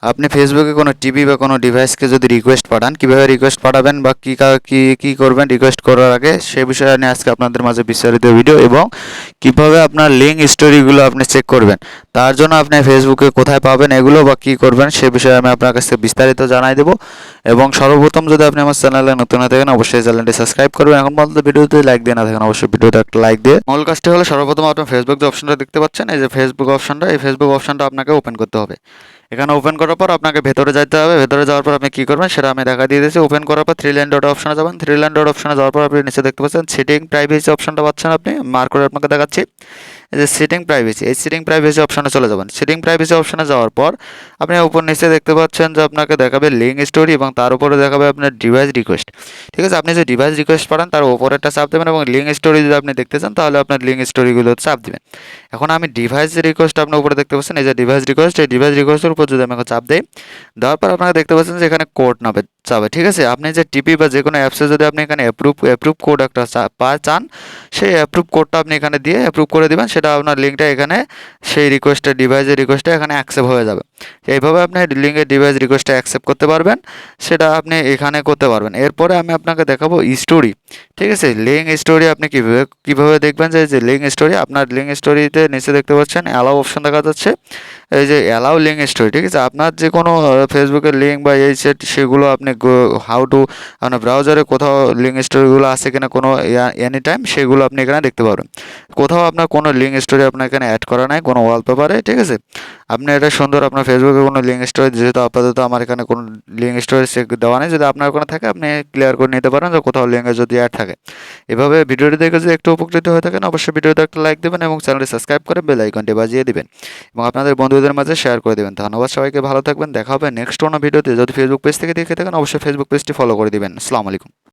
আপনি ফেসবুকে কোনো টিভি বা কোনো ডিভাইসকে যদি রিকোয়েস্ট পাঠান, কীভাবে রিকোয়েস্ট পাঠাবেন বা কী করবেন রিকোয়েস্ট করার আগে সে বিষয়ে নিয়ে আজকে আপনাদের মাঝে বিস্তারিত ভিডিও, এবং কিভাবে আপনার লিঙ্ক স্টোরিগুলো আপনি চেক করবেন, তার জন্য আপনি ফেসবুকে কোথায় পাবেন এগুলো বা কী করবেন সে বিষয়ে আমি আপনার কাছে বিস্তারিত জানাই দেবো। এবং সর্বপ্রথম যদি আপনি আমার চ্যানেলে নতুন হয়ে থাকেন অবশ্যই চ্যানেলটি সাবস্ক্রাইব করবেন। এখন পর্যন্ত ভিডিওতে লাইক দিয়ে না থাকেন অবশ্যই ভিডিওটা একটা লাইক দিয়ে। মূল কাজটি হলো সর্বপ্রথম আপনার ফেসবুক যে অপশনটা দেখতে পাচ্ছেন, এই যে ফেসবুক অপশনটা, এই ফেসবুক অপশনটা আপনাকে ওপেন করতে হবে। এখানে ওপেন করার পর আপনাকে ভেতরে যেতে হবে। ভেতরে যাওয়ার পর আপনি কী করবেন সেটা আমি দেখা দিয়ে দিয়েছি। ওপেন করার পর থ্রি লাইন ডট অপশনে যাবেন। থ্রি লাইন ডট অপশনে যাওয়ার পর আপনি নিচে দেখতে পাচ্ছেন সেটিং প্রাইভেসি অপশনটা পাচ্ছেন, আপনি মার্ক করে আপনাকে দেখাচ্ছি। এই যে সেটিং প্রাইভেসি, এই সেটিং প্রাইভেসি অপশনে চলে যাবেন। সেটিং প্রাইভেসি অপশনে যাওয়ার পর আপনি উপর নিচে দেখতে পাচ্ছেন যে আপনাকে দেখাবে লিঙ্ক স্টোরি এবং তার উপরে দেখাবে আপনার ডিভাইস রিকোয়েস্ট। ঠিক আছে, আপনি যে ডিভাইস রিকোয়েস্ট পাঠান তার উপরেরটা চাপ দেবেন এবং লিঙ্ক স্টোরি যদি আপনি দেখতে চান তাহলে আপনার লিঙ্ক স্টোরিগুলো চাপ দেবেন। এখন আমি ডিভাইস রিকোয়েস্ট আপনার উপরে দেখতে পাচ্ছেন, এই যে ডিভাইস রিকোয়েস্ট, এই ডিভাইস রিকোয়েস্টের উপর যদি আমি চাপ দিই, দেওয়ার পর আপনারা দেখতে পাচ্ছেন যে এখানে কোড নামে চাবে। ঠিক আছে, আপনি যে টিপি বা যে কোনো অ্যাপসে যদি আপনি এখানে অ্যাপ্রুভ কোড একটা চান, সেই অ্যাপ্রুভ কোডটা আপনি এখানে দিয়ে অ্যাপ্রুভ করে দিবেন, সেটা আপনার লিঙ্কটা এখানে সেই রিকোয়েস্টের ডিভাইসের রিকোয়েস্টটা এখানে অ্যাকসেপ্ট হয়ে যাবে। এইভাবে আপনি লিঙ্কের ডিভাইস রিকোয়েস্টটা অ্যাকসেপ্ট করতে পারবেন, সেটা আপনি এখানে করতে পারবেন। এরপরে আমি আপনাকে দেখাবো স্টোরি। ঠিক আছে, লিঙ্ক স্টোরি আপনি কীভাবে দেখবেন যে লিঙ্ক স্টোরি, আপনার লিঙ্ক স্টোরিতে নিচে দেখতে পাচ্ছেন অ্যালাউ অপশন দেখা যাচ্ছে, এই যে অ্যালাউ লিঙ্ক স্টোরি। ঠিক আছে, আপনার যে কোনো ফেসবুকের লিঙ্ক বা এই সেট সেগুলো আপনি হাউ টু আপনার ব্রাউজারে কোথাও লিঙ্ক স্টোরিগুলো আছে কিনা কোনো এনি টাইম সেগুলো আপনি এখানে দেখতে পারবেন। কোথাও আপনার কোনো লিঙ্ক স্টোরি আপনার এখানে অ্যাড করা নাই কোনো ওয়ালপেপারে। ঠিক আছে, আপনি এটা সুন্দর আপনার ফেসবুকে কোনো লিঙ্ক স্টোরি, যেহেতু আপাতত আমার এখানে কোনো লিঙ্ক স্টোরি দেওয়া নেই, যদি আপনার কোনো থাকে আপনি ক্লিয়ার করে নিতে পারেন যে কোথাও লিঙ্কে যদি অ্যাড থাকে। এভাবে ভিডিওটি দেখে যদি একটু উপকৃত হয়ে থাকেন অবশ্যই ভিডিওতে একটা লাইক দেবেন এবং চ্যানেলটি সাবস্ক্রাইব করে বেল আইকনটি বাজিয়ে দিবেন এবং আপনাদের বন্ধুদের মাঝে শেয়ার করে দেবেন। ধন্যবাদ, সবাইকে ভালো থাকবেন। দেখা হবে নেক্সট কোনো ভিডিওতে। যদি ফেসবুক পেজ থেকে দেখে থাকেন অবশ্যই ফেসবুক পেজটি ফলো করে দিবেন। আসসালামু আলাইকুম।